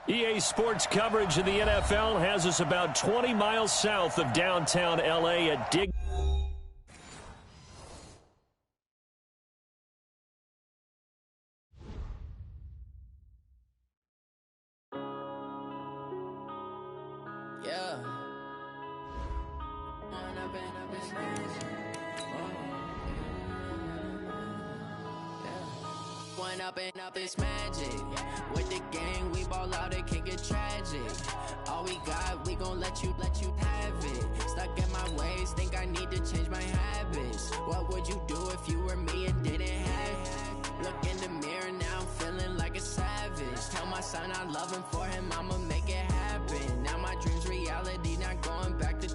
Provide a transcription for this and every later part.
EA Sports coverage of the NFL has us about 20 miles south of downtown L.A. at Dig. Yeah. One up and up is magic. With the gang, we ball out, it can get tragic. All we got, we gon' let you have it. Stuck in my ways, think I need to change my habits. What would you do if you were me and didn't have it? Look in the mirror, now I'm feeling like a savage. Tell my son I love him, for him I'ma make it happen. Now my dream's reality, not going back to.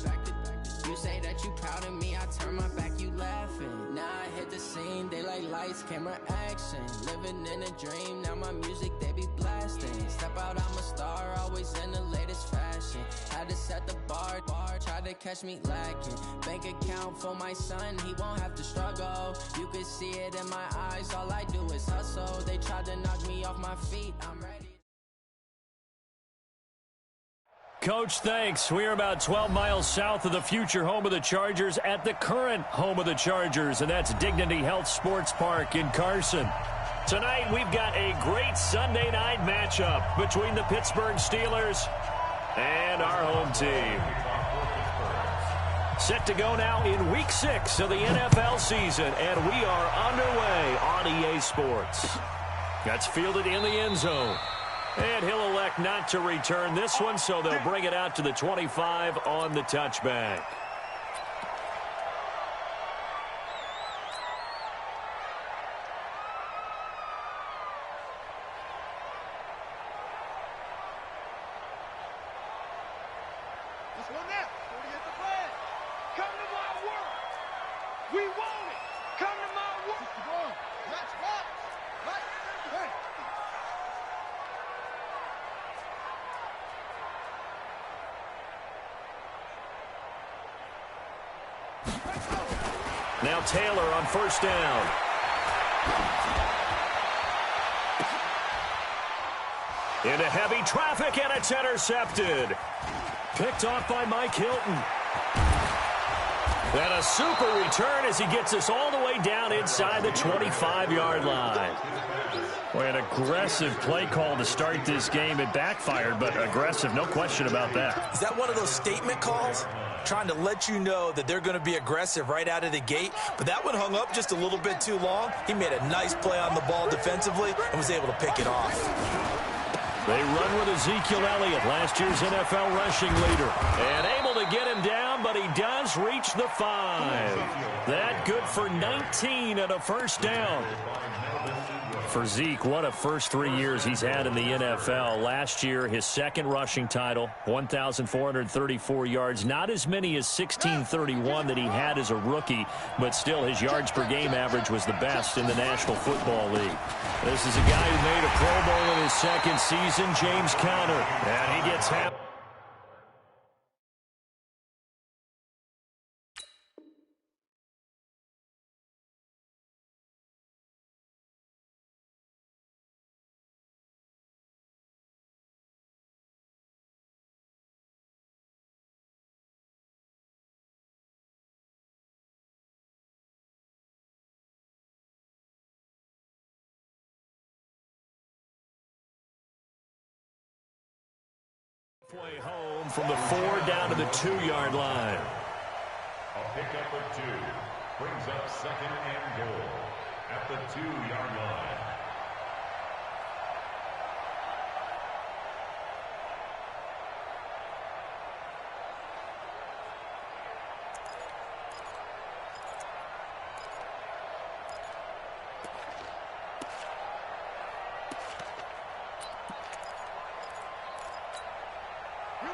You say that you proud of me, I turn my back, you laughing. Now I hit the scene, they like lights, camera, action. Living in a dream, now my music, they be blasting. Step out, I'm a star, always in the latest fashion. Had to set the bar, try to catch me lacking. Bank account for my son, he won't have to struggle. You can see it in my eyes, all I do is hustle. They tried to knock me off my feet, I'm ready. Coach, thanks. We are about 12 miles south of the future home of the Chargers at the current home of the Chargers, and that's Dignity Health Sports Park in Carson. Tonight, we've got a great Sunday night matchup between the Pittsburgh Steelers and our home team. Set to go now in Week 6 of the NFL season, and we are underway on EA Sports. That's fielded in the end zone. And he'll elect not to return this one, so they'll bring it out to the 25 on the touchback. Just one now. 40 at the flag. Come to my work. We want it. Come to my work. Let's walk. Hey. Now Taylor on first down. Into heavy traffic, and it's intercepted. Picked off by Mike Hilton. And a super return as he gets us all the way down inside the 25-yard line. Boy, an aggressive play call to start this game. It backfired, but aggressive, no question about that. Is that one of those statement calls? Trying to let you know that they're going to be aggressive right out of the gate, but that one hung up just a little bit too long. He made a nice play on the ball defensively and was able to pick it off. They run with Ezekiel Elliott, last year's NFL rushing leader, and able to get him down, but he does reach the 5. That good for 19 and a first down. For Zeke, what a first 3 years he's had in the NFL. Last year, his second rushing title, 1,434 yards. Not as many as 1,631 that he had as a rookie, but still his yards per game average was the best in the National Football League. This is a guy who made a Pro Bowl in his second season, James Conner. And he gets half. Way home from the 4 down to the 2-yard line. A pickup of 2 brings up second and goal at the 2-yard line.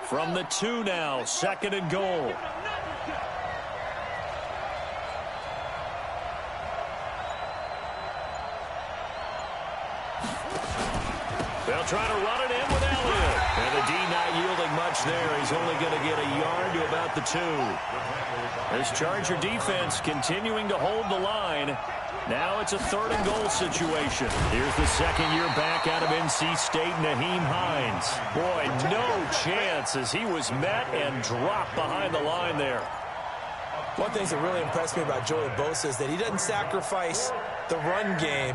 From the 2 now, second and goal. They'll try to run it in with Elliott. And the D not yielding much there. He's only going to get a yard to about the 2. This Charger defense continuing to hold the line. Now it's a 3rd and goal situation. Here's the second-year back out of NC State, Nyheim Hines. Boy, no chance as he was met and dropped behind the line there. One thing that really impressed me about Joey Bosa is that he doesn't sacrifice the run game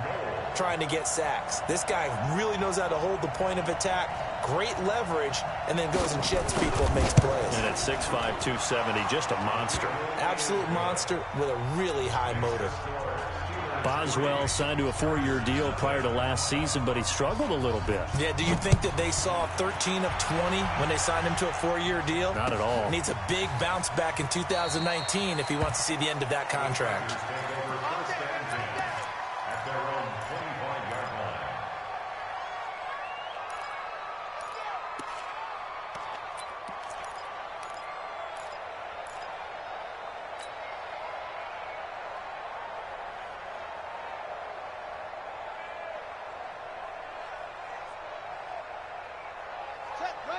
trying to get sacks. This guy really knows how to hold the point of attack, great leverage, and then goes and sheds people and makes plays. And at 6'5", 270, just a monster. Absolute monster with a really high motor. Boswell signed to a 4-year deal prior to last season, but he struggled a little bit. Yeah, do you think that they saw 13 of 20 when they signed him to a 4-year deal? Not at all. Needs a big bounce back in 2019 if he wants to see the end of that contract.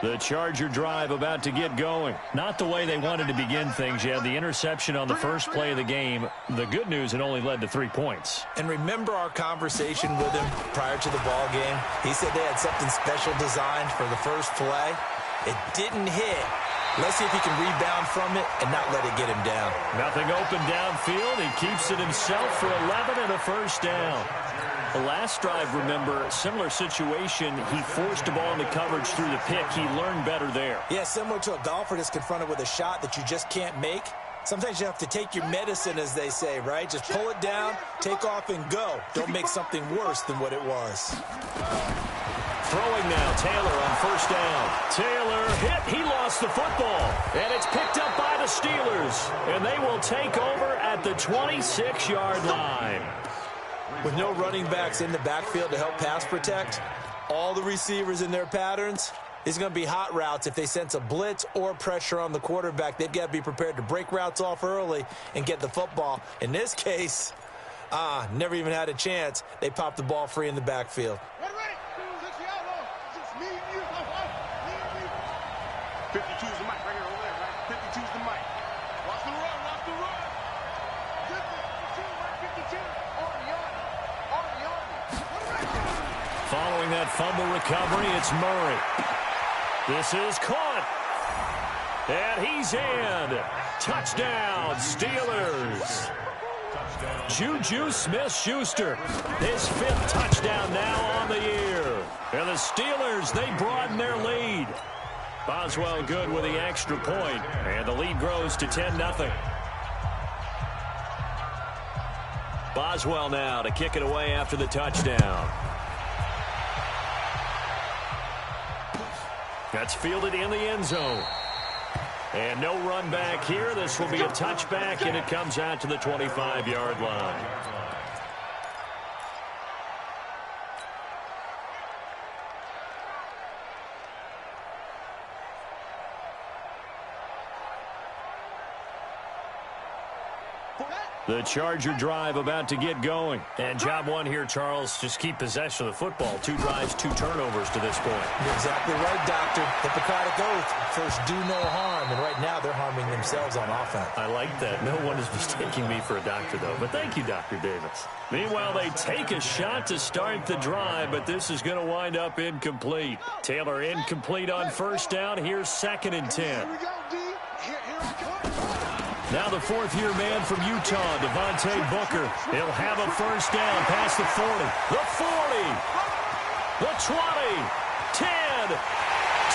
The Charger drive about to get going. Not the way they wanted to begin things. You had the interception on the first play of the game. The good news, it only led to 3 points. And remember our conversation with him prior to the ball game? He said they had something special designed for the first play. It didn't hit. Let's see if he can rebound from it and not let it get him down. Nothing open downfield. He keeps it himself for 11 and a first down. The last drive, remember, similar situation. He forced the ball into coverage through the pick. He learned better there. Yeah, similar to a golfer that's confronted with a shot that you just can't make. Sometimes you have to take your medicine, as they say, right? Just pull it down, take off, and go. Don't make something worse than what it was. Throwing now, Taylor on first down. Taylor hit. He lost the football. And it's picked up by the Steelers. And they will take over at the 26-yard line. With no running backs in the backfield to help pass protect, all the receivers in their patterns, it's going to be hot routes. If they sense a blitz or pressure on the quarterback, they've got to be prepared to break routes off early and get the football. In this case, never even had a chance. They popped the ball free in the backfield. 52's the mic right here over there, right? 52's the mic. Watch the run, watch the run. 52, Following that fumble recovery, it's Murray. This is caught. And he's in. Touchdown, Steelers. Juju Smith-Schuster, his 5th touchdown now on the year. And the Steelers, they broaden their lead. Boswell good with the extra point, and the lead grows to 10-0. Boswell now to kick it away after the touchdown. That's fielded in the end zone. And no run back here. This will be a touchback, and it comes out to the 25-yard line. The Charger drive about to get going. And job one here, Charles, just keep possession of the football. 2 drives, 2 turnovers to this point. You're exactly right, Doctor. Hippocratic oath. First, do no harm. And right now, they're harming themselves on offense. I like that. No one is mistaking me for a doctor, though. But thank you, Dr. Davis. Meanwhile, they take a shot to start the drive, but this is going to wind up incomplete. Taylor incomplete on first down. Here's 2nd and 10. Now the 4th-year man from Utah, Devontae Booker. He'll have a first down past the 40. The 40. The 20. 10.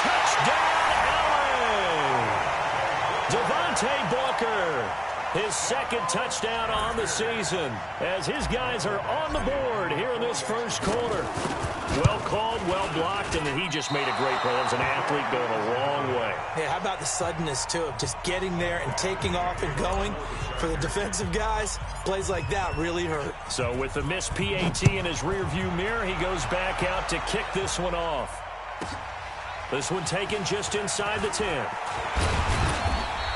Touchdown, LA. Devontae Booker. His 2nd touchdown on the season as his guys are on the board here in this first quarter. Well called, well blocked, and then he just made a great play. As an athlete going a long way. Yeah, how about the suddenness, too, of just getting there and taking off and going? For the defensive guys, plays like that really hurt. So with the missed PAT in his rearview mirror, he goes back out to kick this one off. This one taken just inside the 10.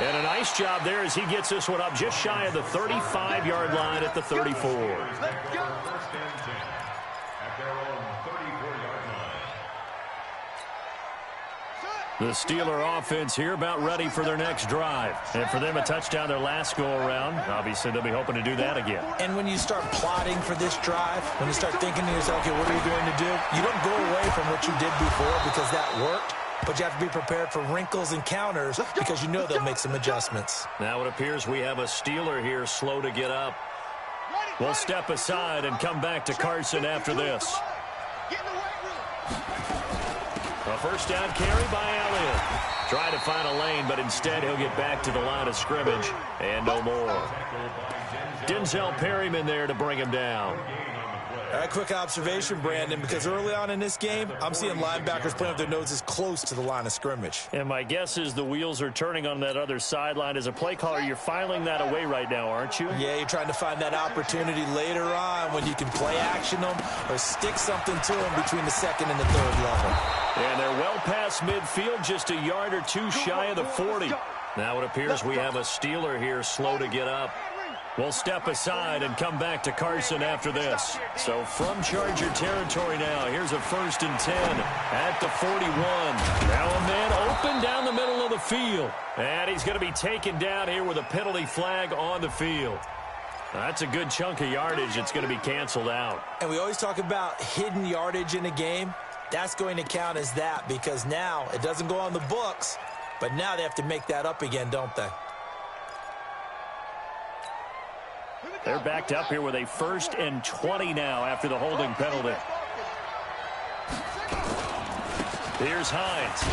And a nice job there as he gets this one up just shy of the 35-yard line at the 34. The Steeler offense here about ready for their next drive. And for them, a touchdown their last go-around. Obviously, they'll be hoping to do that again. And when you start plotting for this drive, when you start thinking to yourself, okay, what are we going to do? You don't go away from what you did before because that worked. But you have to be prepared for wrinkles and counters because you know they'll make some adjustments. Now it appears we have a Steeler here slow to get up. We'll step aside and come back to Carson after this. A first down carry by Elliott. Try to find a lane, but instead he'll get back to the line of scrimmage and no more. Denzel Perryman there to bring him down. A quick observation, Brandon, because early on in this game, I'm seeing linebackers playing with their noses close to the line of scrimmage. And my guess is the wheels are turning on that other sideline. As a play caller, you're filing that away right now, aren't you? Yeah, you're trying to find that opportunity later on when you can play action them or stick something to them between the second and the third level. And they're well past midfield, just a yard or two shy of the 40. Now it appears we have a Steeler here slow to get up. We'll step aside and come back to Carson after this. So from Charger territory now, here's a 1st and 10 at the 41. Now a man open down the middle of the field. And he's going to be taken down here with a penalty flag on the field. That's a good chunk of yardage. It's going to be canceled out. And we always talk about hidden yardage in a game. That's going to count as that because now it doesn't go on the books, but now they have to make that up again, don't they? They're backed up here with a 1st and 20 now after the holding penalty. Here's Hines.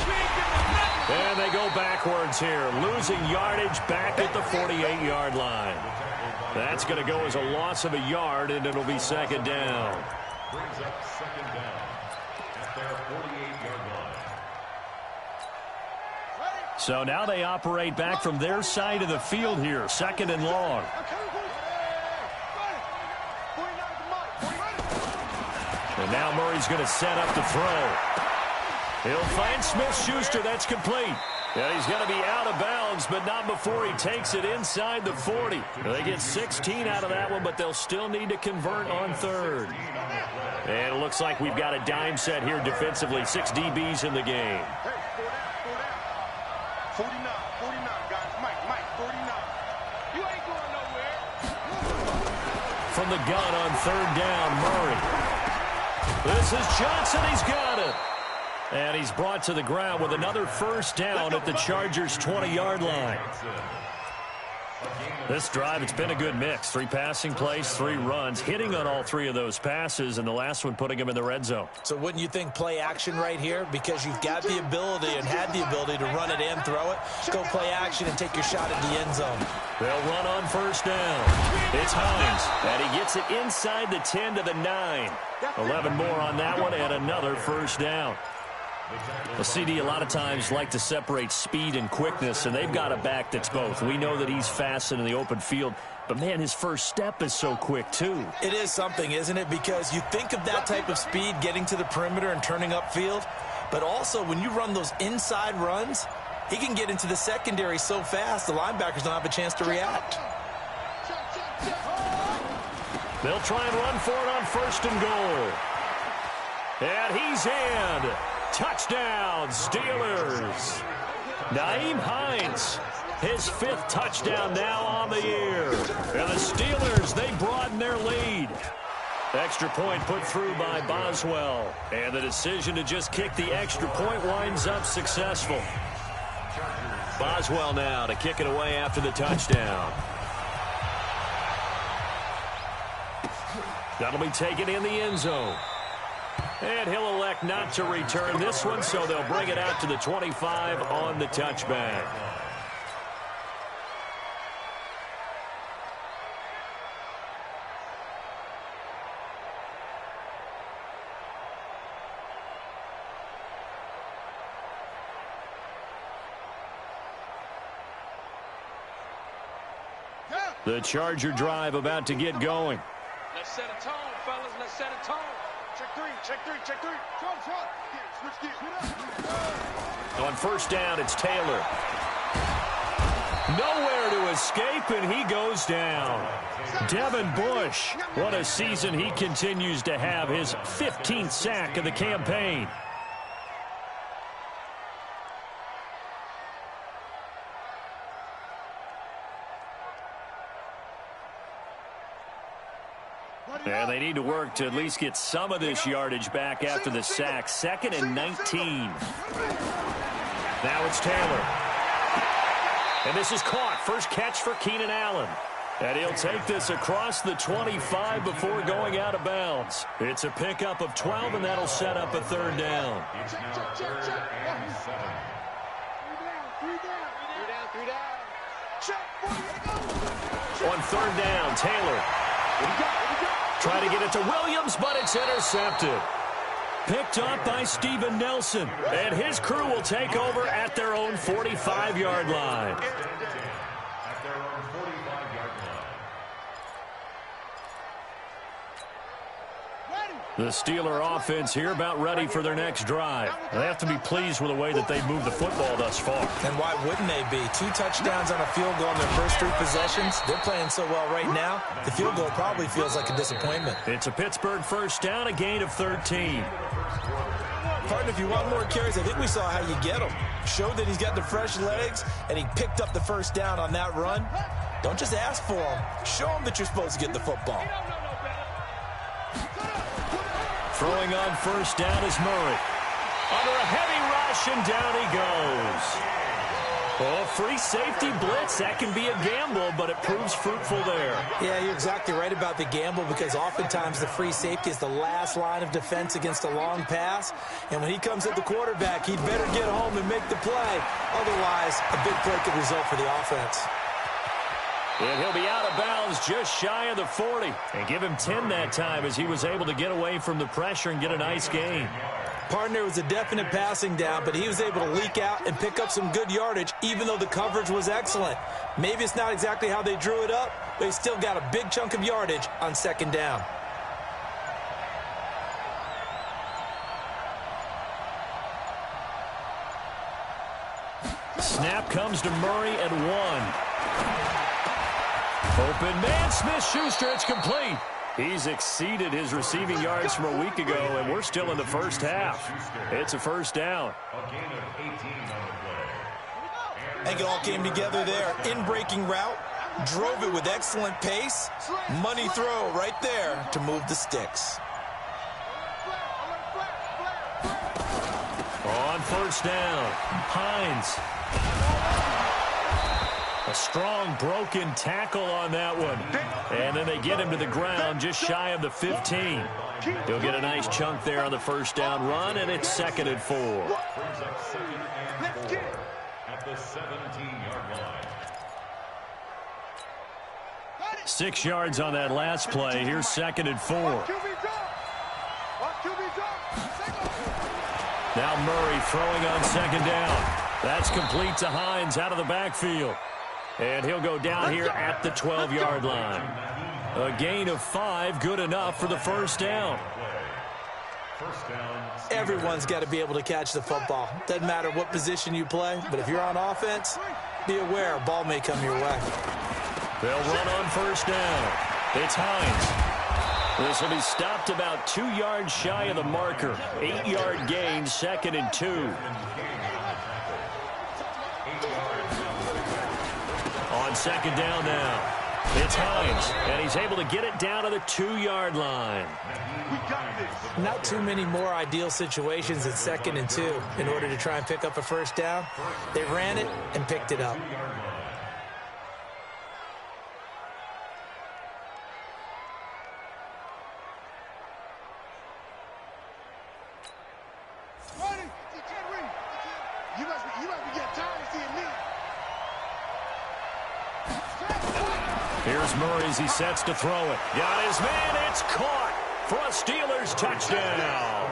And they go backwards here, losing yardage back at the 48-yard line. That's going to go as a loss of a yard, and it'll be 2nd down. Brings up 2nd down at their 48-yard line. So now they operate back from their side of the field here, 2nd and long. And now Murray's going to set up the throw. He'll find Smith-Schuster. That's complete. Yeah, he's going to be out of bounds, but not before he takes it inside the 40. They get 16 out of that one, but they'll still need to convert on 3rd. And it looks like we've got a dime set here defensively. 6 DBs in the game. 49, guys. Mike, 49. You ain't going nowhere. From the gun on 3rd down, Murray. This is Johnson. He's got it. And he's brought to the ground with another 1st down at the Chargers' 20-yard line. This drive, it's been a good mix. 3 passing plays, 3 runs, hitting on all 3 of those passes, and the last one putting him in the red zone. So wouldn't you think play action right here? Because you've got the ability and had the ability to run it and throw it. Go play action and take your shot at the end zone. They'll run on 1st down. It's Hines, and he gets it inside the 10 to the 9. 11 more on that one, and another 1st down. The CD a lot of times like to separate speed and quickness, and they've got a back that's both. We know that he's fast in the open field, but, man, his first step is so quick, too. It is something, isn't it? Because you think of that type of speed getting to the perimeter and turning upfield, but also when you run those inside runs, he can get into the secondary so fast the linebackers don't have a chance to react. They'll try and run for it on 1st and goal. And he's in. Touchdown, Steelers. Nyheim Hines, his 5th touchdown now on the year. And the Steelers, they broaden their lead. Extra point put through by Boswell. And the decision to just kick the extra point winds up successful. Boswell now to kick it away after the touchdown. That'll be taken in the end zone. And he'll elect not to return this one, so they'll bring it out to the 25 on the touchback. The Charger drive about to get going. Let's set a tone, fellas. Let's set a tone. Check 3. Switch gears. On 1st down, it's Taylor. Nowhere to escape, and he goes down. Devin Bush, what a season he continues to have. His 15th sack of the campaign. need to work to at least get some of this yardage back after the sack. 2nd and 19. Now it's Taylor. And this is caught. First catch for Keenan Allen. And he'll take this across the 25 before going out of bounds. It's a pickup of 12, and that'll set up a 3rd down. On 3rd down, Taylor. Trying to get it to Williams, but it's intercepted. Picked up by Steven Nelson. And his crew will take over at their own 45-yard line. The Steeler offense here about ready for their next drive. They have to be pleased with the way that they've moved the football thus far. And why wouldn't they be? 2 touchdowns on a field goal in their first 3 possessions. They're playing so well right now, the field goal probably feels like a disappointment. It's a Pittsburgh first down, a gain of 13. Partner, if you want more carries, I think we saw how you get them. Showed that he's got the fresh legs, and he picked up the first down on that run. Don't just ask for them. Show them that you're supposed to get the football. Throwing on first down is Murray. Under a heavy rush, and down he goes. Oh, free safety blitz. That can be a gamble, but it proves fruitful there. Yeah, you're exactly right about the gamble, because oftentimes the free safety is the last line of defense against a long pass. And when he comes at the quarterback, he'd better get home and make the play. Otherwise, a big play could result for the offense. And he'll be out of bounds just shy of the 40. And give him 10 that time, as he was able to get away from the pressure and get a nice gain. Partner, was a definite passing down, but he was able to leak out and pick up some good yardage, even though the coverage was excellent. Maybe it's not exactly how they drew it up, but he still got a big chunk of yardage on 2nd down. Snap comes to Murray at 1. Open man, Smith-Schuster, it's complete. He's exceeded his receiving yards from a week ago, and we're still in the first half. It's a first down. I think it all came together there. In-breaking route, drove it with excellent pace. Money throw right there to move the sticks. On first down, Hines. A strong broken tackle on that one. And then they get him to the ground just shy of the 15. He'll get a nice chunk there on the first down run, and it's 2nd and 4. At the 17-yard line. 6 yards on that last play. Here's 2nd and 4. Now Murray throwing on 2nd down. That's complete to Hines out of the backfield. And he'll go down here at the 12-yard line. A gain of 5, good enough for the first down. Everyone's got to be able to catch the football. Doesn't matter what position you play, but if you're on offense, be aware a ball may come your way. They'll run on first down. It's Hines. This will be stopped about 2 yards shy of the marker. 8-yard gain, 2nd and 2. On 2nd down now. It's Hines, and he's able to get it down to the 2-yard line. Not too many more ideal situations at 2nd and 2 in order to try and pick up a first down. They ran it and picked it up. Here's Murray as he sets to throw it. Got his man. It's caught for a Steelers touchdown.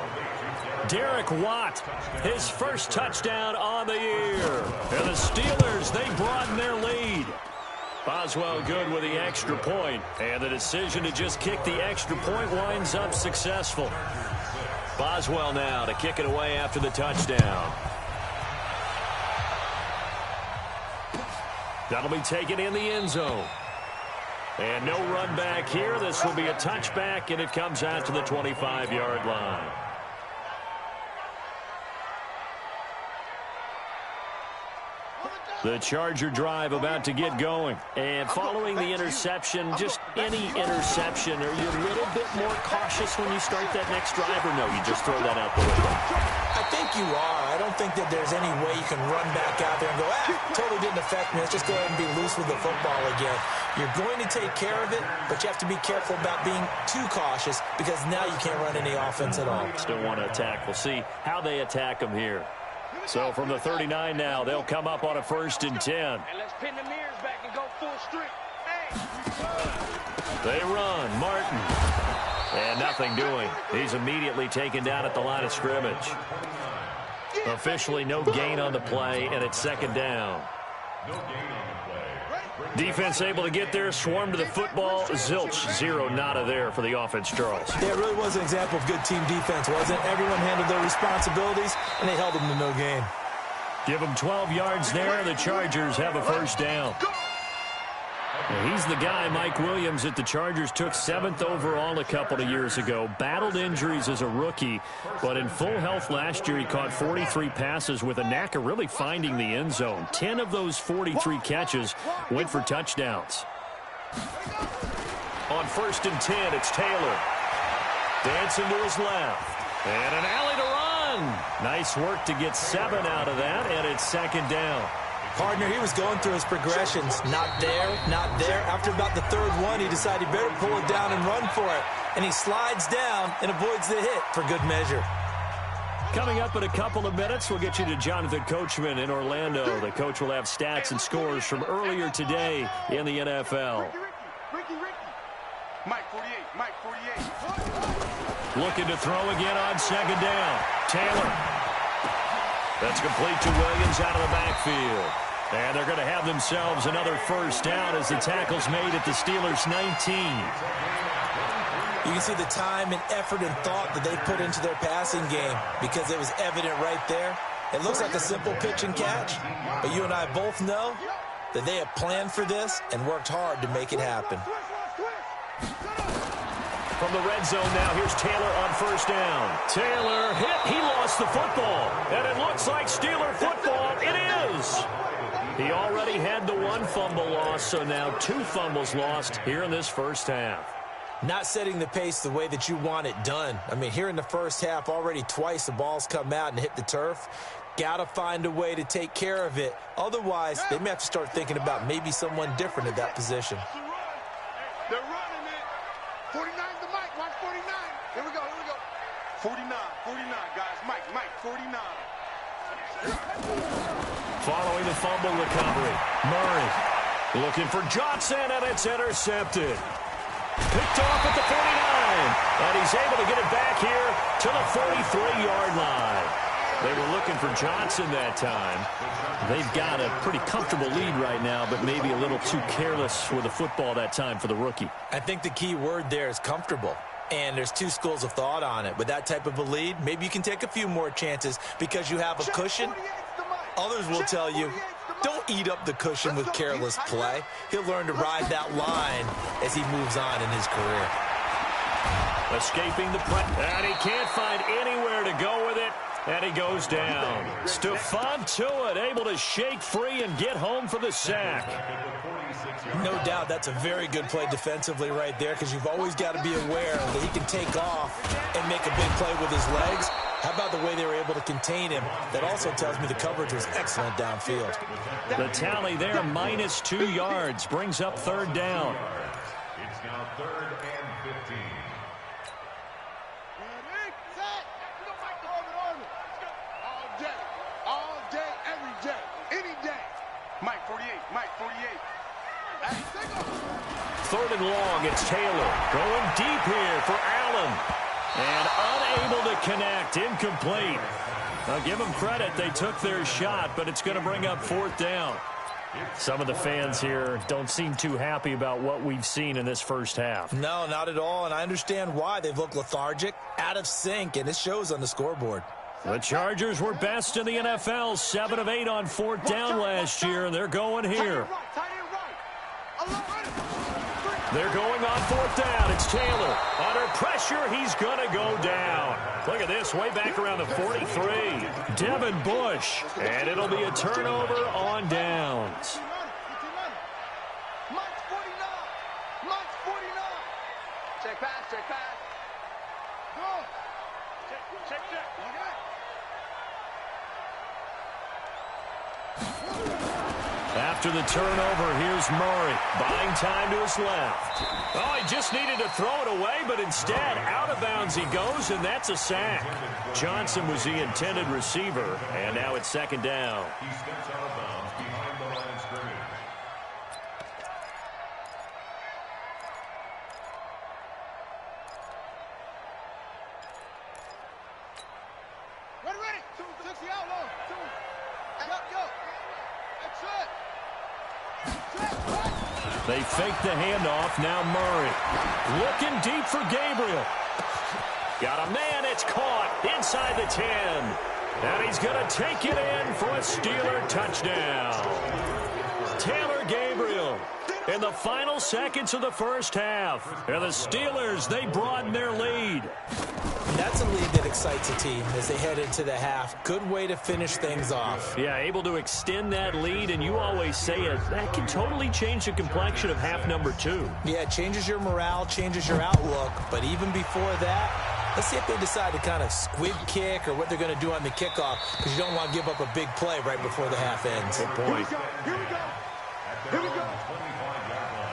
Derek Watt, his first touchdown on the year. And the Steelers, they broaden their lead. Boswell good with the extra point. And the decision to just kick the extra point winds up successful. Boswell now to kick it away after the touchdown. That'll be taken in the end zone. And no run back here. This will be a touchback, and it comes out to the 25-yard line. The Charger drive about to get going. And following the interception, just any interception, are you a little bit more cautious when you start that next drive, or no, you just throw that out the window? I think you are. I don't think that there's any way you can run back out there and go, totally didn't affect me. Let's just go ahead and be loose with the football again. You're going to take care of it, but you have to be careful about being too cautious because now you can't run any offense at all. Still want to attack. We'll see how they attack them here. So from the 39 now, they'll come up on a 1st and 10. And let's pin the mirrors back and go full strength. Hey. They run. Martin. And nothing doing. He's immediately taken down at the line of scrimmage. Officially no gain on the play, and it's 2nd down. Defense able to get there, swarm to the football. Zilch, 0 nada there for the offense, Charles. Yeah, it really was an example of good team defense, wasn't it? Everyone handled their responsibilities, and they held them to no gain. Give them 12 yards there. The Chargers have a 1st down. And he's the guy, Mike Williams, that the Chargers took 7th overall a couple of years ago. Battled injuries as a rookie, but in full health last year, he caught 43 passes with a knack of really finding the end zone. 10 of those 43 catches went for touchdowns. On 1st and 10, it's Taylor. Dancing to his left. And an alley to run. Nice work to get 7 out of that, and it's 2nd down. Partner, he was going through his progressions. Not there, not there. After about the 3rd one, he decided he better pull it down and run for it. And he slides down and avoids the hit for good measure. Coming up in a couple of minutes, we'll get you to Jonathan Coachman in Orlando. The coach will have stats and scores from earlier today in the NFL. Ricky. Mike 48, Mike 48. Looking to throw again on 2nd down. Taylor. That's complete to Williams out of the backfield. And they're going to have themselves another 1st down as the tackle's made at the Steelers' 19. You can see the time and effort and thought that they put into their passing game because it was evident right there. It looks like a simple pitch and catch, but you and I both know that they have planned for this and worked hard to make it happen. From the red zone now, here's Taylor on 1st down. Taylor hit. He lost the football. And it looks like Steeler football. It is. He already had the 1 fumble loss, so now 2 fumbles lost here in this 1st half. Not setting the pace the way that you want it done. I mean, here in the 1st half, already twice the ball's come out and hit the turf. Got to find a way to take care of it. Otherwise, they may have to start thinking about maybe someone different at that position. They're running it. 49 to Mike. Watch 49. Here we go. 49, guys. Mike, 49. Following the fumble recovery, Murray looking for Johnson, and it's intercepted. Picked off at the 49, and he's able to get it back here to the 43-yard line. They were looking for Johnson that time. They've got a pretty comfortable lead right now, but maybe a little too careless with the football that time for the rookie. I think the key word there is comfortable. And there's 2 schools of thought on it. With that type of a lead, maybe you can take a few more chances because you have a cushion. Others will tell you, don't eat up the cushion with careless play. He'll learn to ride that line as he moves on in his career. Escaping the play, and he can't find anywhere to go with it, and he goes down. Stephon Tuitt able to shake free and get home for the sack. No doubt that's a very good play defensively right there because you've always got to be aware that he can take off and make a big play with his legs. How about the way they were able to contain him? That also tells me the coverage was excellent downfield. The tally there, minus 2 yards, brings up 3rd down. It's now 3rd and 15. All day, every day, any day. Mike 48. 3rd and long, it's Taylor. Going deep here for Allen. And unable to connect, incomplete. Now give them credit, they took their shot, but it's going to bring up 4th down. Some of the fans here don't seem too happy about what we've seen in this 1st half. No, not at all, and I understand why. They've looked lethargic, out of sync, and it shows on the scoreboard. The Chargers were best in the NFL, 7 of 8 on 4th down last year, and they're going here. They're going on 4th down. It's Taylor. Under pressure, he's going to go down. Look at this, way back around the 43. Devin Bush. And it'll be a turnover on downs. Check pass, check pass. Go. Check. After the turnover, here's Murray. Buying time to his left. Oh, he just needed to throw it away, but instead, out of bounds he goes, and that's a sack. Johnson was the intended receiver, and now it's second down. He steps out of bounds behind the line of scrimmage. Ready. 6 the outlaw. Go. That's it. They fake the handoff. Now Murray. Looking deep for Gabriel. Got a man. It's caught inside the 10. And he's going to take it in for a Steeler touchdown. Taylor Gabriel in the final seconds of the first half. And the Steelers, they broaden their lead. That's a lead that excites a team as they head into the half. Good way to finish things off. Yeah, able to extend that lead, and you always say it, that can totally change the complexion of half number 2. Yeah, it changes your morale, changes your outlook, but even before that, let's see if they decide to kind of squib kick or what they're going to do on the kickoff, because you don't want to give up a big play right before the half ends. Good point. Here we go. 25-yard line.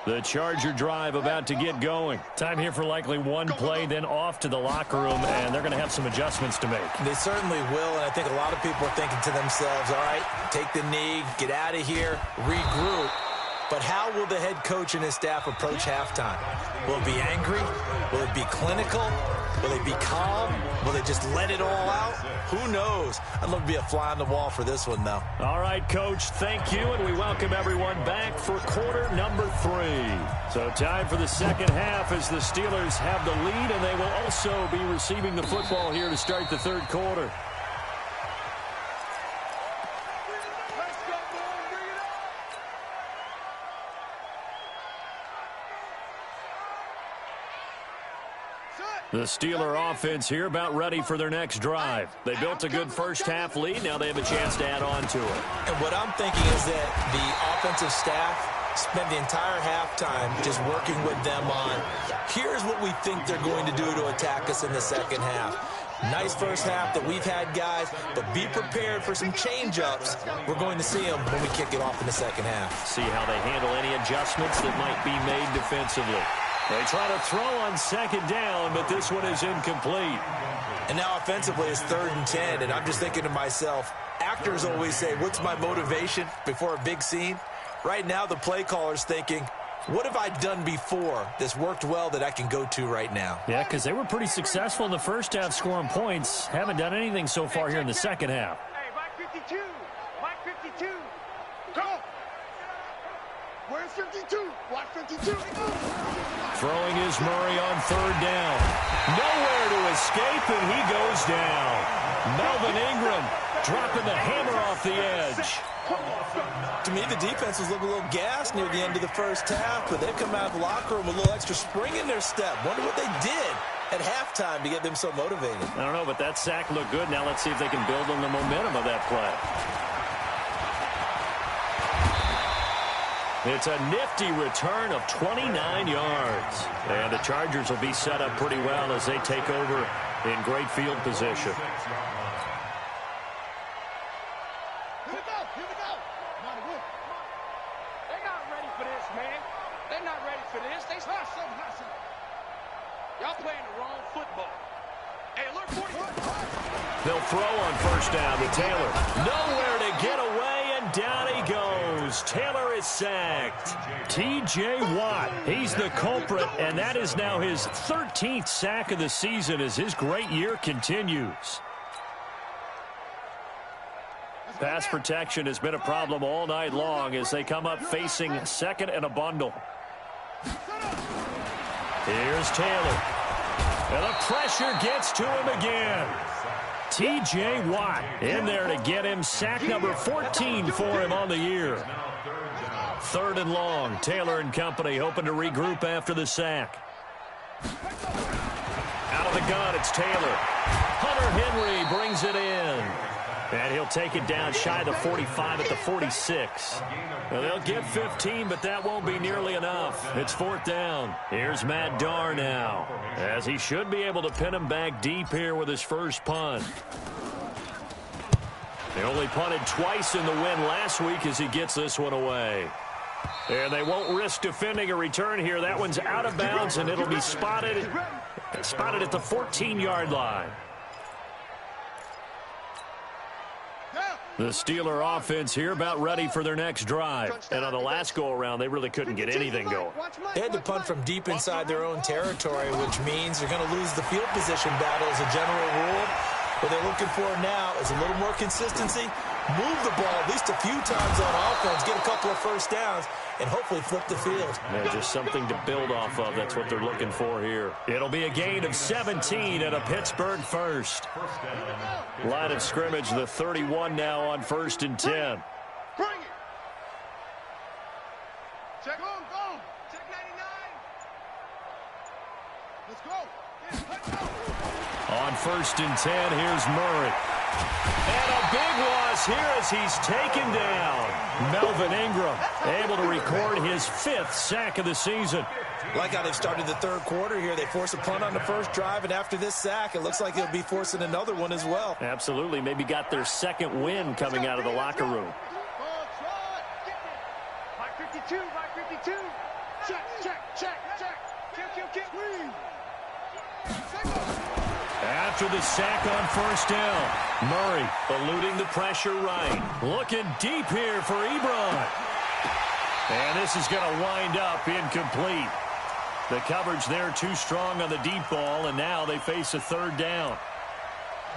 The Charger drive about to get going. Time here for likely one play, then off to the locker room, and they're going to have some adjustments to make. They certainly will, and I think a lot of people are thinking to themselves, all right, take the knee, get out of here, regroup. But how will the head coach and his staff approach halftime? Will it be angry? Will it be clinical? Will they be calm? Will they just let it all out? Who knows? I'd love to be a fly on the wall for this one, though. All right, Coach, thank you, and we welcome everyone back for quarter number 3. So time for the second half as the Steelers have the lead, and they will also be receiving the football here to start the third quarter. The Steeler offense here about ready for their next drive. They built a good first-half lead. Now they have a chance to add on to it. And what I'm thinking is that the offensive staff spent the entire halftime just working with them on, here's what we think they're going to do to attack us in the second half. Nice first half that we've had, guys, but be prepared for some change-ups. We're going to see them when we kick it off in the second half. See how they handle any adjustments that might be made defensively. They try to throw on second down, but this one is incomplete. And now offensively it's 3rd and 10, and I'm just thinking to myself, actors always say, what's my motivation before a big scene? Right now the play caller's thinking, what have I done before that's worked well that I can go to right now? Yeah, because they were pretty successful in the first half scoring points. Haven't done anything so far here in the second half. Hey, Mike 52. Mike 52. Go. Where's 52? Watch 52. Throwing is Murray on 3rd down. Nowhere to escape, and he goes down. Melvin Ingram dropping the hammer off the edge. To me, the defense was looking a little gassed near the end of the first half, but they've come out of the locker room with a little extra spring in their step. Wonder what they did at halftime to get them so motivated. I don't know, but that sack looked good. Now let's see if they can build on the momentum of that play. It's a nifty return of 29 yards. And the Chargers will be set up pretty well as they take over in great field position. Here we go. They're not ready for this, man. They're not ready for this. They start something. Y'all playing the wrong football. Hey, alert 40. They'll throw on 1st down to Taylor. Nowhere to get away, and down he goes. Taylor is sacked. T.J. Watt, he's the culprit, and that is now his 13th sack of the season as his great year continues. Pass protection has been a problem all night long as they come up facing 2nd and a bundle. Here's Taylor. And the pressure gets to him again. T.J. Watt in there to get him sack number 14 for him on the year. 3rd and long. Taylor and company hoping to regroup after the sack. Out of the gun, it's Taylor. Hunter Henry brings it in. And he'll take it down shy of the 45 at the 46. Well, they'll get 15, but that won't be nearly enough. It's 4th down. Here's Matt Darr now, as he should be able to pin him back deep here with his first punt. They only punted twice in the win last week as he gets this one away. And they won't risk defending a return here. That one's out of bounds, and it'll be spotted at the 14-yard line. The Steeler offense here about ready for their next drive. And on the last go-around, they really couldn't get anything going. They had to punt from deep inside their own territory, which means they're going to lose the field position battle as a general rule. What they're looking for now is a little more consistency, move the ball at least a few times on offense, get a couple of first downs, and hopefully flip the field. Yeah, just something to build off of. That's what they're looking for here. It'll be a gain of 17 and a Pittsburgh first. Line of scrimmage, the 31 now on 1st and 10. Bring it. Check on, go. Check 99. Let's go. Let's go. On 1st and 10, here's Murray. And a big loss here as he's taken down. Melvin Ingram able to record his 5th sack of the season. Like how they've started the 3rd quarter here. They force a punt on the first drive, and after this sack, it looks like they'll be forcing another one as well. Absolutely. Maybe got their 2nd win coming out of the locker room. By 52, by 52. Check, check, check, check. Kill. After the sack on 1st down, Murray eluding the pressure right. Looking deep here for Ebron. And this is going to wind up incomplete. The coverage there too strong on the deep ball, and now they face a 3rd down.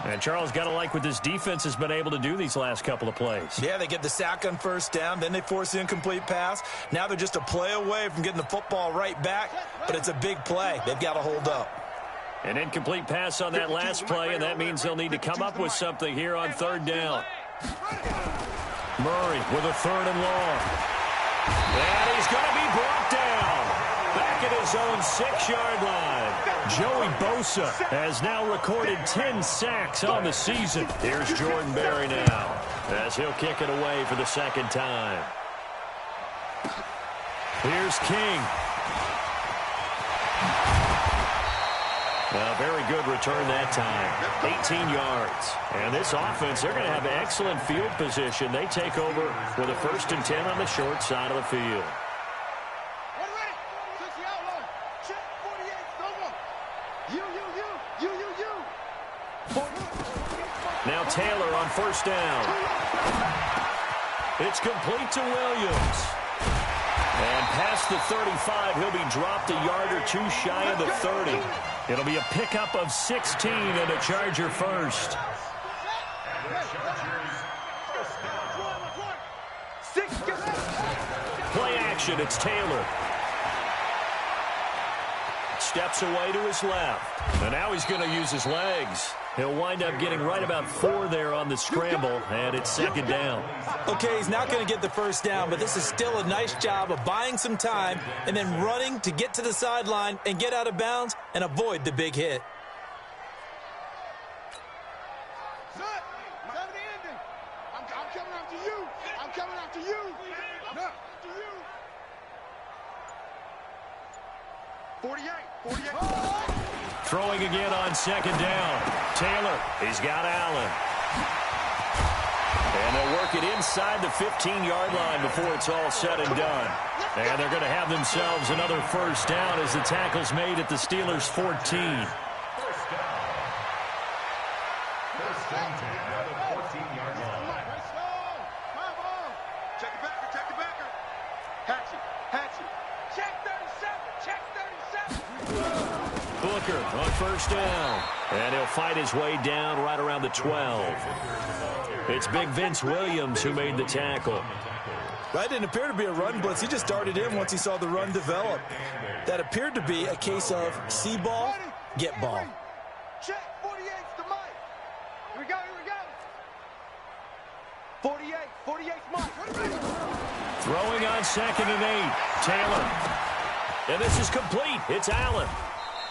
And Charles, got to like what this defense has been able to do these last couple of plays. Yeah, they get the sack on 1st down, then they force the incomplete pass. Now they're just a play away from getting the football right back, but it's a big play. They've got to hold up. An incomplete pass on that last play, and that means they'll need to come up with something here on 3rd down. Murray with a 3rd and long. And he's going to be brought down. Back at his own 6-yard line. Joey Bosa has now recorded 10 sacks on the season. Here's Jordan Berry now, as he'll kick it away for the 2nd time. Here's King. A very good return that time. 18 yards. And this offense, they're going to have excellent field position. They take over with a 1st and 10 on the short side of the field. Now Taylor on 1st down. It's complete to Williams. And past the 35, he'll be dropped a yard or two shy of the 30. It'll be a pickup of 16 and a Charger first. Play action, it's Taylor. Steps away to his left. And now he's going to use his legs. He'll wind up getting right about 4 there on the scramble, and it's 2nd down. Okay, he's not going to get the 1st down, but this is still a nice job of buying some time and then running to get to the sideline and get out of bounds and avoid the big hit. I'm coming after you. I'm coming after you. I'm coming after you. 48. Throwing again on 2nd down. Taylor, he's got Allen. And they'll work it inside the 15-yard line before it's all said and done. And they're going to have themselves another 1st down as the tackle's made at the Steelers' 14. Booker on 1st down. And he'll fight his way down right around the 12. It's Big Vince Williams who made the tackle. That didn't appear to be a run blitz. He just darted in once he saw the run develop. That appeared to be a case of see ball, get ball. Check 48's the mic. Here we go. 48's Mike. Throwing on 2nd and 8. Taylor. And this is complete. It's Allen.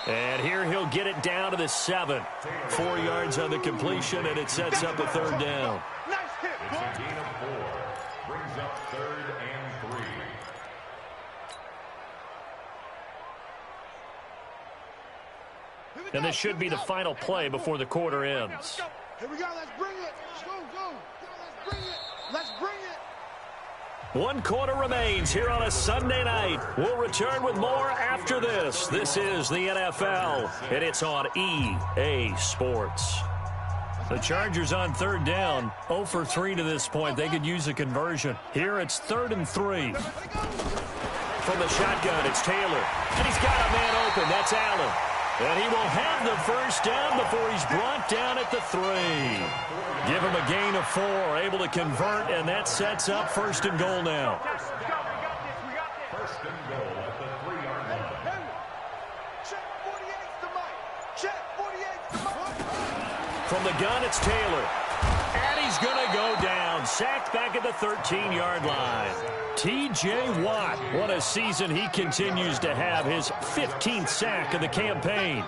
And here he'll get it down to the 7. 4 yards on the completion, and it sets up a 3rd down. Nice hit, It's a gain of 4. Brings up 3rd and 3. And this should be the final play before the quarter ends. Here we go. Let's bring it. Go. Let's bring it. Let's bring it. 1 quarter remains here on a Sunday night. We'll return with more after this. This is the NFL, and it's on EA Sports. The Chargers on 3rd down, 0 for 3 to this point. They could use a conversion. Here it's 3rd and 3. From the shotgun, it's Taylor. And he's got a man open. That's Allen. And he will have the 1st down before he's brought down at the 3. Give him a gain of 4, able to convert, and that sets up 1st and goal now. 1st and goal at the 3-yard line. Check 48's to Mike. Check 48's to Mike. From the gun, it's Taylor. And he's going to go down. Sacked back at the 13-yard line. T.J. Watt, what a season he continues to have. His 15th sack of the campaign.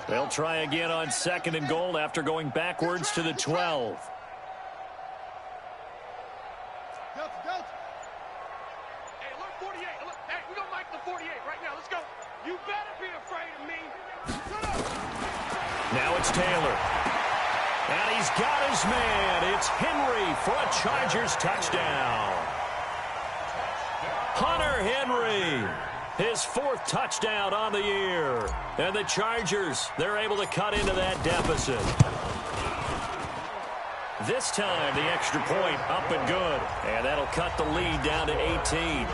They'll try again on 2nd and goal after going backwards to the 12. Delta. Hey, alert 48. Hey, we're going to Mike the 48 right now. Let's go. You better be afraid of me. Now it's Taylor. And he's got his man. It's Henry for a Chargers touchdown. Hunter Henry, his 4th touchdown on the year. And the Chargers, they're able to cut into that deficit. This time, the extra point up and good. And that'll cut the lead down to 18.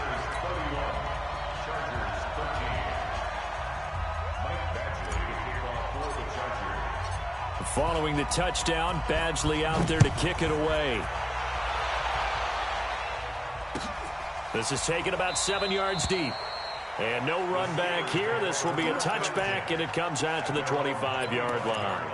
Following the touchdown, Badgley out there to kick it away. This is taken about 7 yards deep. And no run back here. This will be a touchback, and it comes out to the 25-yard line.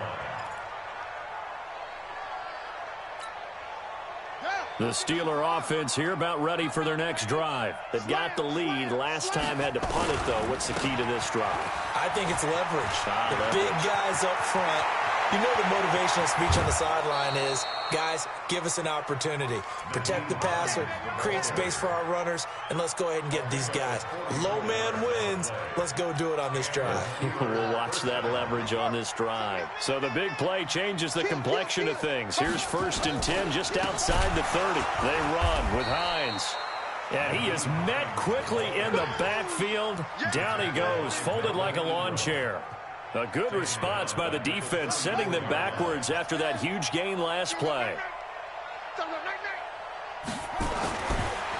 The Steeler offense here about ready for their next drive. They've got the lead. Last time had to punt it, though. What's the key to this drive? I think it's leverage. The leverage. big guys up front. You know the motivational speech on the sideline is, guys, give us an opportunity. Protect the passer, create space for our runners, and let's go ahead and get these guys. Low man wins. Let's go do it on this drive. We'll watch that leverage on this drive. So the big play changes the complexion of things. Here's 1st and 10 just outside the 30. They run with Hines. And he is met quickly in the backfield. Down he goes, folded like a lawn chair. A good response by the defense, sending them backwards after that huge gain last play.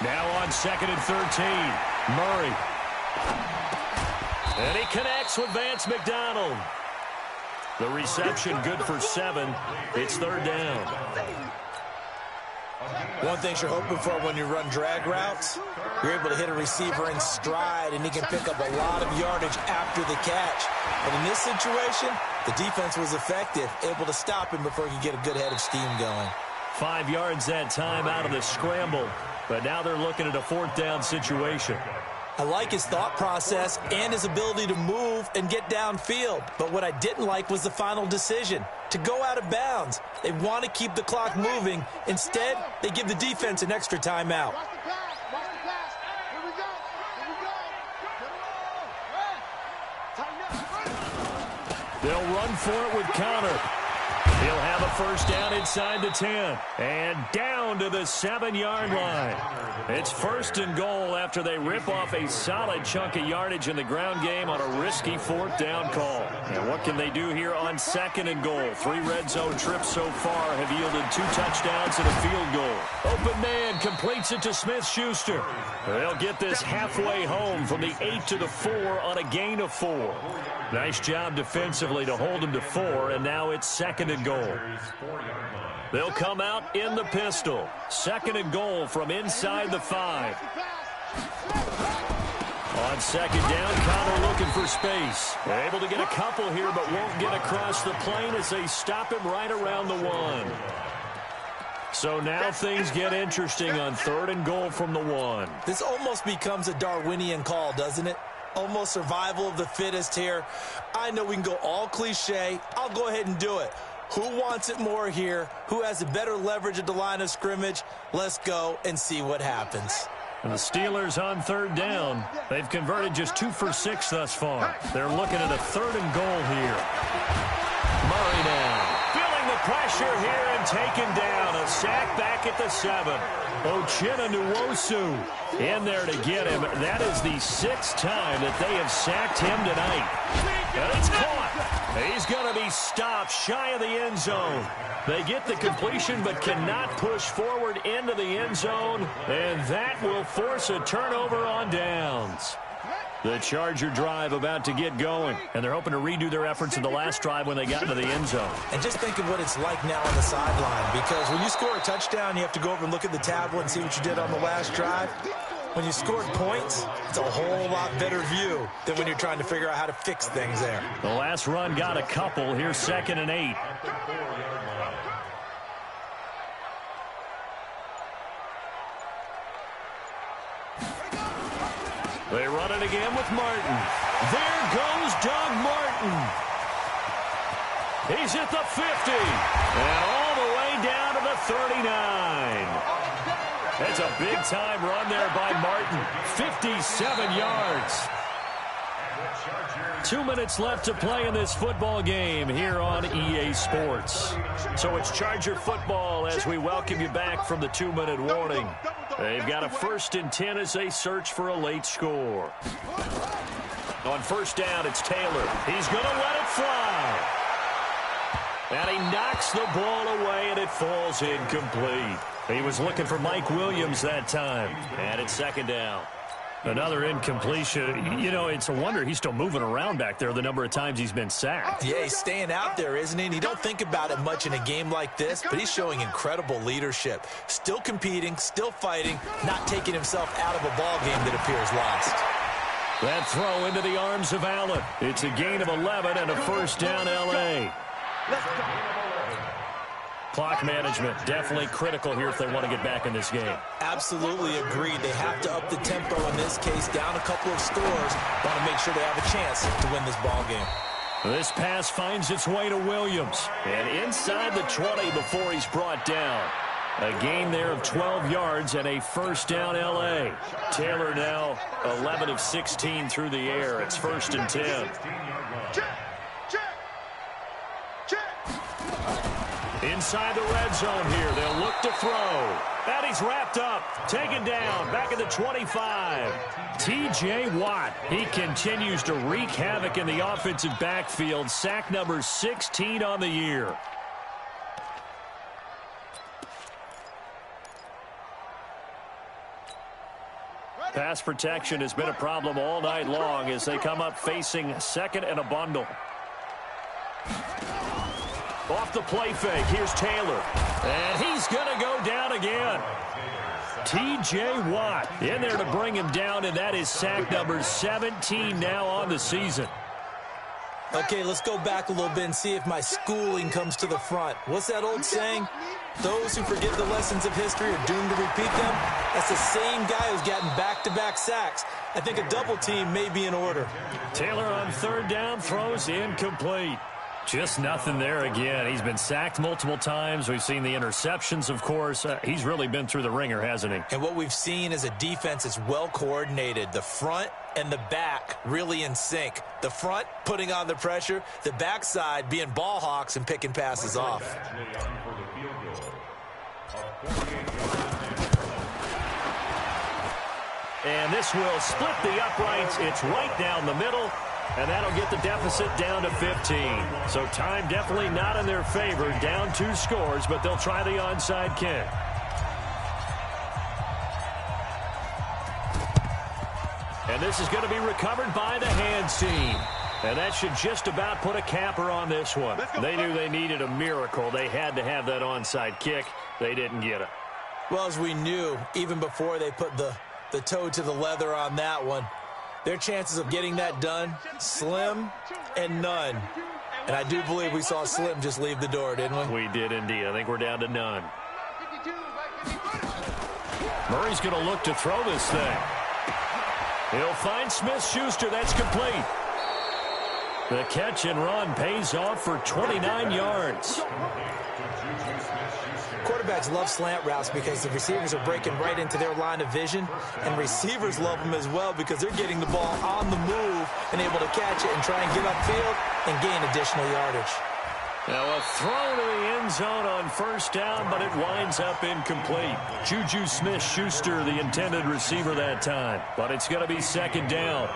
Now on 2nd and 13, Murray. And he connects with Vance McDonald. The reception good for 7. It's 3rd down. One thing you're hoping for when you run drag routes, you're able to hit a receiver in stride, and he can pick up a lot of yardage after the catch. But in this situation, the defense was effective, able to stop him before he could get a good head of steam going. 5 yards that time out of the scramble, but now they're looking at a 4th down situation. I like his thought process and his ability to move and get downfield. But what I didn't like was the final decision, to go out of bounds. They want to keep the clock moving. Instead, they give the defense an extra timeout. Watch the pass. Watch the pass. Here we go. Here we go. Tighten up. They'll run for it with Connor. He'll have a 1st down inside the 10. And down to the 7-yard line. It's 1st and goal after they rip off a solid chunk of yardage in the ground game on a risky 4th down call. And what can they do here on 2nd and goal? 3 red zone trips so far have yielded 2 touchdowns and a field goal. Open man completes it to Smith-Schuster. They'll get this halfway home from the 8 to the 4 on a gain of 4. Nice job defensively to hold him to 4, and now it's 2nd and goal. They'll come out in the pistol. 2nd and goal from inside the 5. On 2nd down, Connor looking for space. Able to get a couple here, but won't get across the plane as they stop him right around the 1. So now things get interesting on 3rd and goal from the 1. This almost becomes a Darwinian call, doesn't it? Almost survival of the fittest here. I know we can go all cliche. I'll go ahead and do it. Who wants it more here? Who has a better leverage at the line of scrimmage? Let's go and see what happens. And the Steelers on 3rd down. They've converted just 2 for 6 thus far. They're looking at a 3rd and goal here. Murray now. Feeling the pressure here and taken down. A sack back at the 7. Uchenna Nwosu in there to get him. That is the 6th time that they have sacked him tonight. And it's caught. He's going to be stopped shy of the end zone. They get the completion but cannot push forward into the end zone, and that will force a turnover on downs. The Charger drive about to get going, and they're hoping to redo their efforts in the last drive when they got into the end zone. And just think of what it's like now on the sideline, because when you score a touchdown, you have to go over and look at the tablet and see what you did on the last drive. When you scored points, it's a whole lot better view than when you're trying to figure out how to fix things there. The last run got a couple. Here's 2nd and 8. They run it again with Martin. There goes Doug Martin. He's at the 50. And all the way down to the 39. That's a big-time run there by Martin. 57 yards. 2 minutes left to play in this football game here on EA Sports. So it's Charger football as we welcome you back from the 2-minute warning. They've got a 1st and 10 as they search for a late score. On 1st down, it's Taylor. He's going to let it fly. And he knocks the ball away, and it falls incomplete. He was looking for Mike Williams that time. And it's 2nd down. Another incompletion. You know, it's a wonder he's still moving around back there the number of times he's been sacked. Yeah, he's staying out there, isn't he? And you don't think about it much in a game like this, but he's showing incredible leadership. Still competing, still fighting, not taking himself out of a ball game that appears lost. That throw into the arms of Allen. It's a gain of 11 and a 1st down L.A. Clock management definitely critical here if they want to get back in this game. Absolutely agreed. They have to up the tempo in this case, down a couple of scores. Want to make sure they have a chance to win this ball game. This pass finds its way to Williams. And inside the 20 before he's brought down. A gain there of 12 yards and a 1st down L.A. Taylor now 11 of 16 through the air. It's 1st and 10. Inside the red zone here. They'll look to throw. And he's wrapped up. Taken down. Back at the 25. T.J. Watt. He continues to wreak havoc in the offensive backfield. Sack number 16 on the year. Pass protection has been a problem all night long as they come up facing 2nd and a bundle. Off the play fake, here's Taylor. And he's going to go down again. T.J. Watt in there to bring him down, and that is sack number 17 now on the season. Okay, let's go back a little bit and see if my schooling comes to the front. What's that old saying? Those who forget the lessons of history are doomed to repeat them. That's the same guy who's gotten back-to-back sacks. I think a double team may be in order. Taylor on 3rd down throws incomplete. Just nothing there again. He's been sacked multiple times. We've seen the interceptions, of course. He's really been through the ringer, hasn't he? And what we've seen is a defense that's well coordinated. The front and the back really in sync. The front putting on the pressure. The backside being ball hawks and picking passes off. And this will split the uprights. It's right down the middle. And that'll get the deficit down to 15. So time definitely not in their favor. Down 2 scores, but they'll try the onside kick. And this is going to be recovered by the hands team. And that should just about put a capper on this one. They knew they needed a miracle. They had to have that onside kick. They didn't get it. Well, as we knew, even before they put the toe to the leather on that one, their chances of getting that done, slim and none. And I do believe we saw Slim just leave the door, didn't we? We did indeed. I think we're down to none. Murray's going to look to throw this thing. He'll find Smith-Schuster. That's complete. The catch and run pays off for 29 yards. Quarterbacks love slant routes because the receivers are breaking right into their line of vision, and receivers love them as well because they're getting the ball on the move and able to catch it and try and get upfield and gain additional yardage. Now a throw to the end zone on first down, but it winds up incomplete. Juju Smith-Schuster, the intended receiver that time, but it's going to be second down.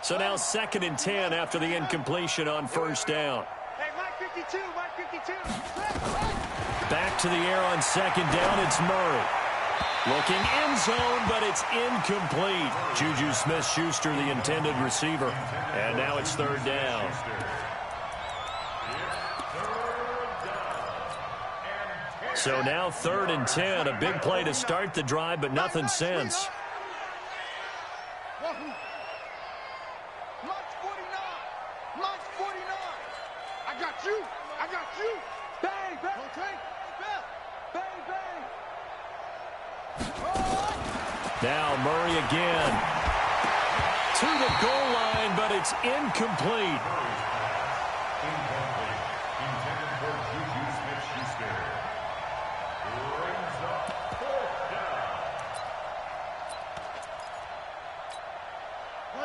So now 2nd and 10 after the incompletion on first down. Back to the air on second down, it's Murray. Looking end zone, but it's incomplete. Juju Smith-Schuster, the intended receiver. And now it's 3rd down. So now 3rd and 10. A big play to start the drive, but nothing since. Now Murray again. To the goal line, but it's incomplete. Intended for Juju Smith-Schuster. Brings up 4th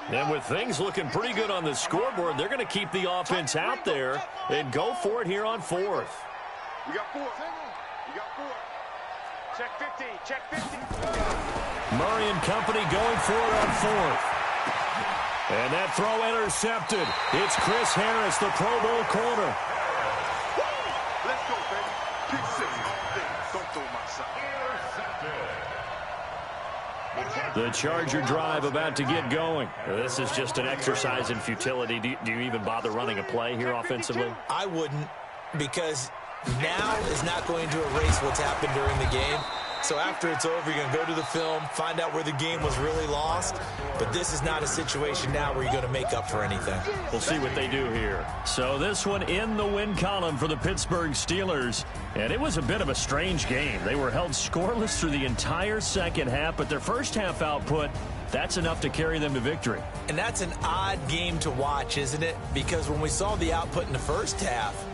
down. And with things looking pretty good on the scoreboard, they're going to keep the offense out there and go for it here on 4th. We got 4. We got 4. Check 50. Check 50. Murray and company going for it on 4th. And that throw intercepted. It's Chris Harris, the Pro Bowl corner. Let's go, baby. Pick 6 all day. Don't throw my side. The Charger drive about to get going. This is just an exercise in futility. Do you even bother running a play here offensively? I wouldn't, because now is not going to erase what's happened during the game. So after it's over, you're going to go to the film, find out where the game was really lost. But this is not a situation now where you're going to make up for anything. We'll see what they do here. So this one in the win column for the Pittsburgh Steelers. And it was a bit of a strange game. They were held scoreless through the entire second half, but their first half output, that's enough to carry them to victory. And that's an odd game to watch, isn't it? Because when we saw the output in the first half,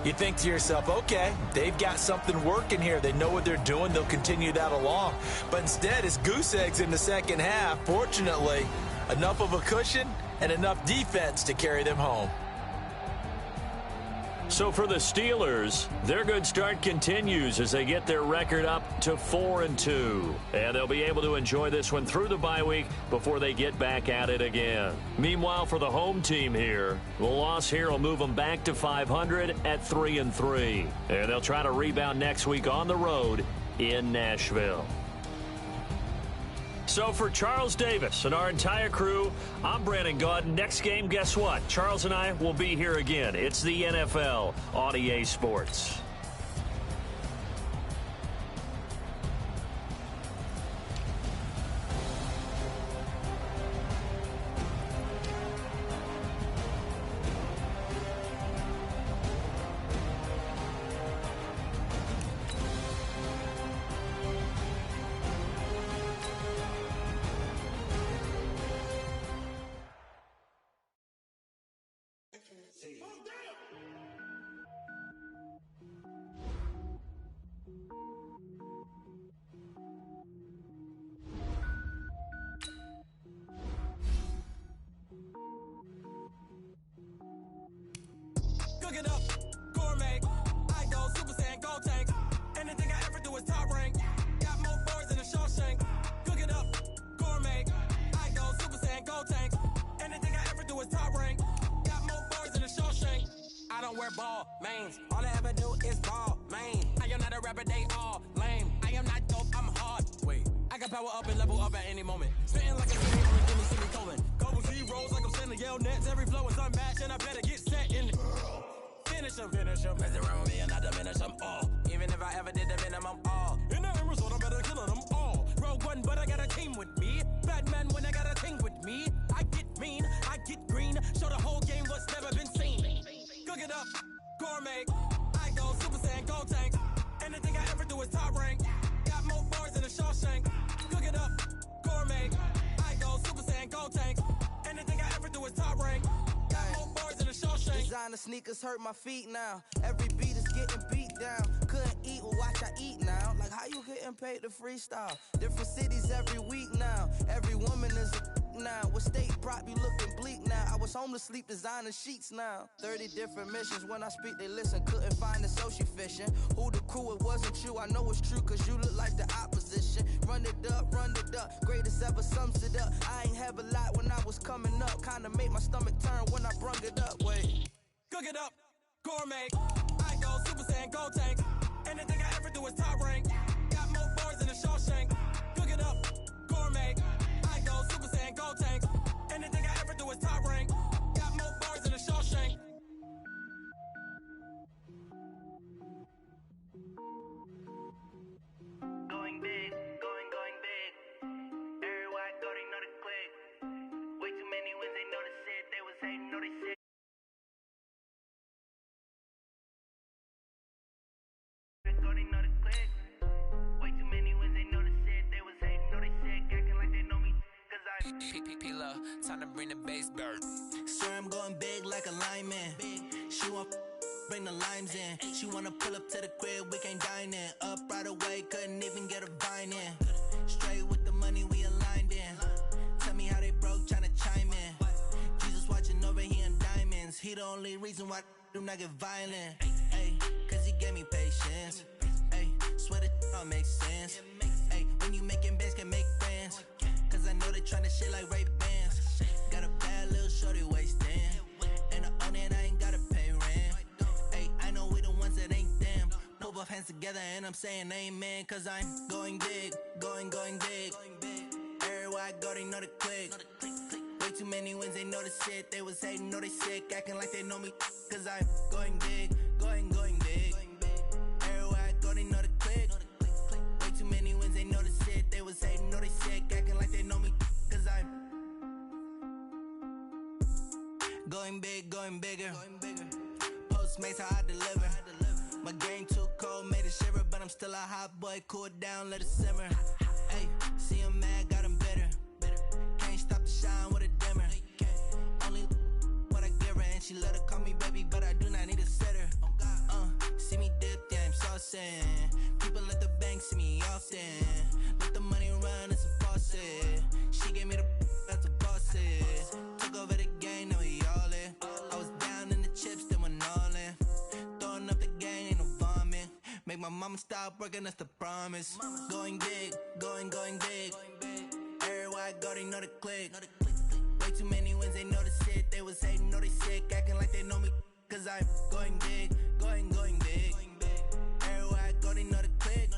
you think to yourself, okay, they've got something working here. They know what they're doing. They'll continue that along. But instead, it's goose eggs in the second half. Fortunately, enough of a cushion and enough defense to carry them home. So for the Steelers, their good start continues as they get their record up to 4-2. And they'll be able to enjoy this one through the bye week before they get back at it again. Meanwhile, for the home team here, the loss here will move them back to 500 at 3-3. And they'll try to rebound next week on the road in Nashville. So for Charles Davis and our entire crew, I'm Brandon Gaudin. Next game, guess what? Charles and I will be here again. It's the NFL on EA Sports. Cook it up, gourmet. I go Super Saiyan, gold tank. Anything I ever do is top rank. Got more boys than a Shawshank. Cook it up, gourmet. I go Super Saiyan, gold tank. Anything I ever do is top rank. Got more boys than a Shawshank. I don't wear ball mains. All I ever do is ball main. I am not a rapper, they all lame. I am not dope, I'm hard. Wait, I can power up and level up at any moment. Spitting like a city on a semicolon. Couple zeros like I'm sending yell nets. Every flow is unmatched and I better get set in. Finish them. Mess around with me and I diminish them all. Even if I ever did the minimum all. In the end result, I'm better killing them all. Rogue one, but I got a team with me. Batman when I got a thing with me. I get mean, I get green. Show the whole game what's never been seen. Cook it up, gourmet. I go sneakers hurt my feet now. Every beat is getting beat down. Couldn't eat, well watch I eat now. Like how you getting paid to freestyle? Different cities every week now. Every woman is a now. With state prop, you looking bleak now. I was home to sleep designing sheets now. 30 different missions. When I speak, they listen. Couldn't find the social fishing. Who the crew, it wasn't you. I know it's true, cause you look like the opposition. Run it up, greatest ever sums it up. I ain't have a lot when I was coming up. Kinda made my stomach turn when I brung it up. Wait. Cook it up, gourmet. I go Super Saiyan, gold tank. Anything I ever do is top rank. Got more boys than a Shawshank. Cook it up, gourmet. I go Super Saiyan, gold tank. Anything I ever do is top rank. Got more boys than a Shawshank. Going big, going big. Everywhere I go, they know the click. Way too many wins, they know the shit. They was hating, know they shit. Go, they know the click. Way too many wins, they know the shit. They was hating, know they sick. Acting like they know me, cause I P-P-P-Love, time to bring the bass bird. Swear I'm going big like a lineman. She want bring the limes in. She wanna pull up to the crib, we can't dine in. Up right away, couldn't even get a vine in. Straight with the money we aligned in. Tell me how they broke, tryna chime in. Jesus watching over here in diamonds. He the only reason why I do not get violent. Ay, cause he gave me patience. Ay, swear that all makes sense. Ay, when you making bands, can make friends. Cause I know they tryna shit like Ray-Bans. Got a bad little shorty wasting. And I own it, I ain't gotta pay rent. Ay, I know we the ones that ain't them. Put both hands together and I'm saying amen. Cause I'm going big, going big. Everywhere I go, they know the click. Way too many wins, they know the shit. They was hating, know they sick, acting like they know me. Cause I'm going big, going big. Everywhere I go, they know the click. Way too many wins, they know the shit. They was hating, know they sick, acting like they know me. Cause I'm going big, going bigger. Postmates, how I deliver. My game too cold, made it shiver. But I'm still a hot boy, cool it down, let it simmer. Hey, see him mad, got him bitter. Can't stop the shine with a dimmer. Only what I give her, and she let her call me baby, but I do not need a sitter. See me dip, yeah, I'm saucing. People at the bank see me often. Let the money run, it's a faucet. She gave me the that's a faucet. Took over the game, now we all in. I was down in the chips, then went all in. Throwing up the gang, ain't no vomit. Make my mama stop working, that's the promise. Going big, going big. Everywhere I go, they know the click. Way too many wins, they know the shit. They was hating, know they sick, acting like they know me. Cause I'm going big, going big. Everywhere I go, they know the click.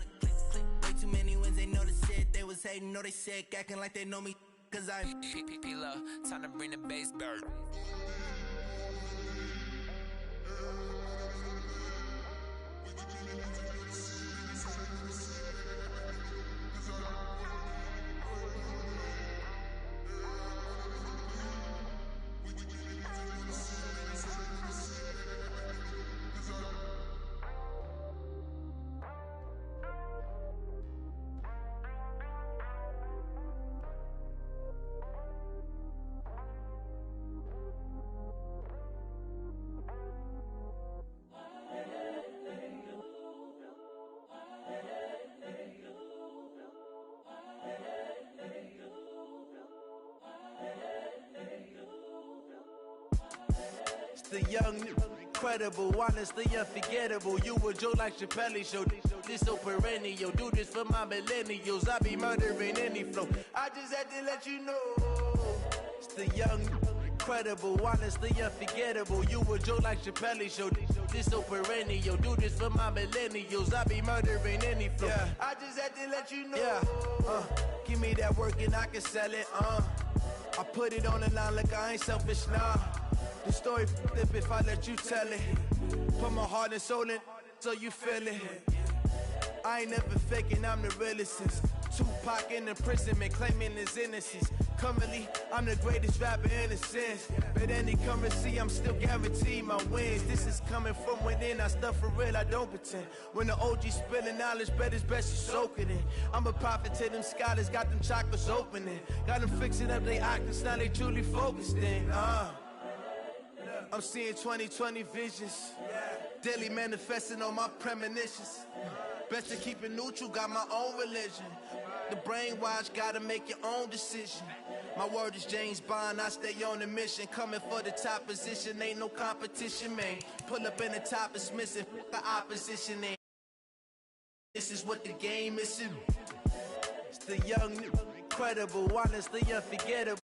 Way too many wins, they know the shit. They was hating, know they sick, acting like they know me. Cause I'm P-P-P-Love, time to bring the bass bird. The young, incredible, honestly unforgettable. You a joke like Chappelle show. This so perennial. Do this for my millennials. I be murdering any flow. I just had to let you know. It's the young, incredible, honestly unforgettable. You a joke like Chappelle show. This so perennial. Do this for my millennials. I be murdering any flow. Yeah. I just had to let you know. Yeah. Give me that work and I can sell it. I put it on the line like I ain't selfish, nah. The story flip if I let you tell it. Put my heart and soul in so you feel it. I ain't never faking, I'm the realest since Tupac in imprisonment, claiming his innocence. Currently, I'm the greatest rapper in a sense. But any currency, I'm still guaranteed my wins. This is coming from within, I stuff for real, I don't pretend. When the OG spilling knowledge, bet it's best you soak it in. I'm a prophet to them scholars, got them chakras opening. Got them fixing up they octaves, now they truly focused in. I'm seeing 20/20 visions. Daily manifesting on my premonitions. Best to keep it neutral, got my own religion. The brainwash, gotta make your own decision. My word is James Bond, I stay on a mission. Coming for the top position, ain't no competition, man. Pull up in the top, it's missing, the opposition ain't. This is what the game is. It's the young, incredible, honestly unforgettable.